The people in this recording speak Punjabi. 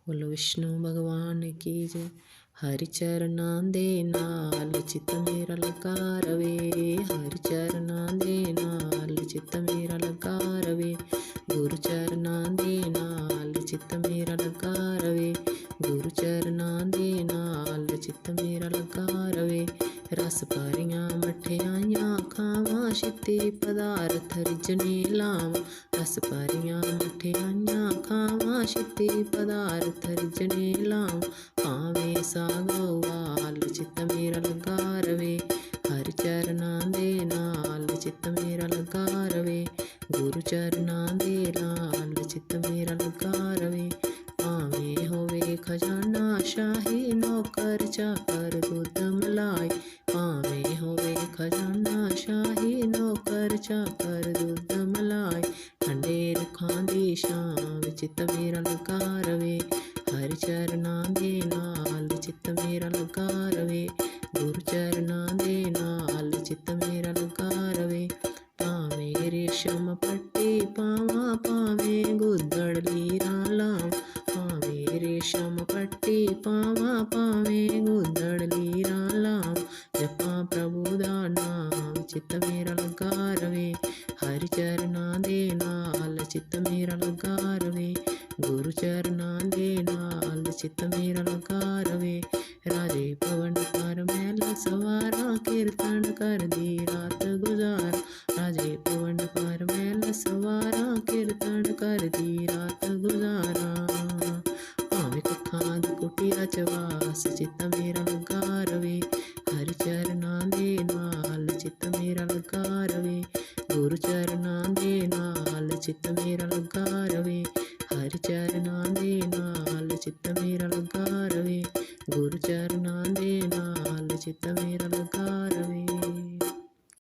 ਬੋਲੋ ਵਿਸ਼ਨੂੰ ਭਗਵਾਨ ਕੀ ਜੈ। ਹਰਿ ਚਰਨਾਂ ਦੇ ਨਾਲ ਚਿੱਤ ਮੇਰਾ ਲੱਗਾ ਰਵੇ, ਹਰਿ ਚਰਨਾਂ ਦੇ ਨਾਲ ਚਿੱਤ ਮੇਰਾ ਲੱਗਾ ਰਵੇ, ਗੁਰੂ ਚਰਨਾਂ ਦੇ ਨਾਲ ਚਿੱਤ ਮੇਰਾ ਲੱਗਾ ਰਵੇ, ਗੁਰੂ ਚਰਨਾਂ ਦੇ ਨਾਲ ਚਿੱਤ ਮੇਰਾ ਲੱਗਾ ਰਵੇ। ਰਸ ਭਰੀਆਂ ਮਠਿਆਈਆਂ ਖਾਵਾਂ, ਛਿੱਤੀ ਪਦਾਰਥ ਰਿਝਣੇ ਲਾਵਾਂ, ਰਸ ਭਰੀਆਂ ਮਠਿਆਈਆਂ ਖਾਵਾਂ, ਛਿੱਤੀ ਪਦਾਰਥ ਰਿਝਣੇ ਲਾਵਾਂ, ਭਾਵੇਂ ਸਾਗ ਉਬਾਲ ਚਿੱਤ ਮੇਰਾ ਲੱਗਾ ਰਵੇ, ਹਰਿ ਚਰਨਾਂ ਦੇ ਨਾਲ ਚਿੱਤ ਮੇਰਾ ਲੱਗਾ ਰਵੇ, ਗੁਰੂ ਚਰਨਾਂ ਦੇ ਨਾਲ ਚਿੱਤ ਮੇਰਾ ਲੱਗਾ ਰਵੇ। ਭਾਵੇਂ ਹੋਵੇ ਖਜ਼ਾਨਾ ਸ਼ਾਹੀ, ਨੌਕਰ ਚਾਕਰ ਦੁੱਧ ਮਲਾਈ, ਭਾਵੇਂ ਹੋਵੇ ਖਜ਼ਾਨਾ ਸ਼ਾਹੀ, ਨੌਕਰ ਚਾਕਰ ਦੁੱਧ ਮਲਾਈ, ਠੰਡੇ ਰੁੱਖਾਂ ਦੀ ਛਾਂ ਵਿੱਚ ਚਿੱਤ ਮੇਰਾ ਲੱਗਾ ਰਵੇ, ਹਰਿ ਚਰਨਾਂ ਦੇ ਨਾਲ ਚਿੱਤ ਮੇਰਾ ਲੱਗਾ ਰਵੇ, ਗੁਰੂ ਚਰਨਾਂ ਦੇ ਨਾਲ ਚਿੱਤ ਮੇਰਾ ਲੱਗਾ ਰਵੇ। ਭਾਵੇਂ ਰੇਸ਼ਮ ਪੱਟੀ ਪਾਵਾਂ, ਭਾਵੇਂ ਗੁੱਦੜ ਲੀਰਾਂ ਲਾਵਾਂ, ਭਾਵੇਂ ਰੇਸ਼ਮ ਪੱਟੀ ਪਾਵਾਂ, ਭਾਵੇਂ ਗੁੱਦੜ ਲੀਰਾਂ ਲਾਵਾਂ, ਜਪਾਂ ਪ੍ਰਭੂ ਦਾ ਨਾਮ ਚਿੱਤ ਮੇਰਾ ਲੱਗਾ ਰਵੇ, ਹਰਿ ਚਰਨਾਂ ਦੇ ਨਾਲ ਚਿੱਤ ਮੇਰਾ ਲੱਗਾ ਰਵੇ, ਗੁਰੂ ਚਰਨਾਂ ਦੇ ਨਾਲ ਚਿੱਤ ਮੇਰਾ ਲੱਗਾ ਰਵੇ। ਰਾਜੇ ਭਵਨ ਪਰ ਮਹਿਲ ਸਵਾਰਾਂ, ਕੀਰਤਨ ਕਰਦੀ ਰਾਤ ਗੁਜ਼ਾਰਾਂ, ਰਾਜੇ ਭਵਨ ਪਰ ਮਹਿਲ ਸਵਾਰਾਂ, ਕੀਰਤਨ ਕਰਦੀ ਰਾਤ ਗੁਜ਼ਾਰਾਂ। ਭਾਵੇਂ ਕੱਖਾਂ ਦੀ ਕੁਟੀਆ ਚ ਵਾਸ ਚਿੱਤ ਮੇਰਾ ਲੱਗਾ ਰਵੇ, ਹਰਿ ਚਰਨਾਂ ਦੇ ਨਾਲ ਚਿੱਤ ਮੇਰਾ ਲੱਗਾ ਰਵੇ, ਗੁਰੂ ਚਰਨਾਂ ਦੇ ਨਾਲ ਚਿੱਤ ਮੇਰਾ ਲੱਗਾ ਰਵੇ, ਹਰਿ ਚਰਨਾਂ ਦੇ ਨਾਲ ਚਿੱਤ ਮੇਰਾ ਲੱਗਾ ਰਵੇ, ਗੁਰੂ ਚਰਨਾਂ ਦੇ ਨਾਲ ਚਿੱਤ ਮੇਰਾ ਲੱਗਾ ਰਵੇ।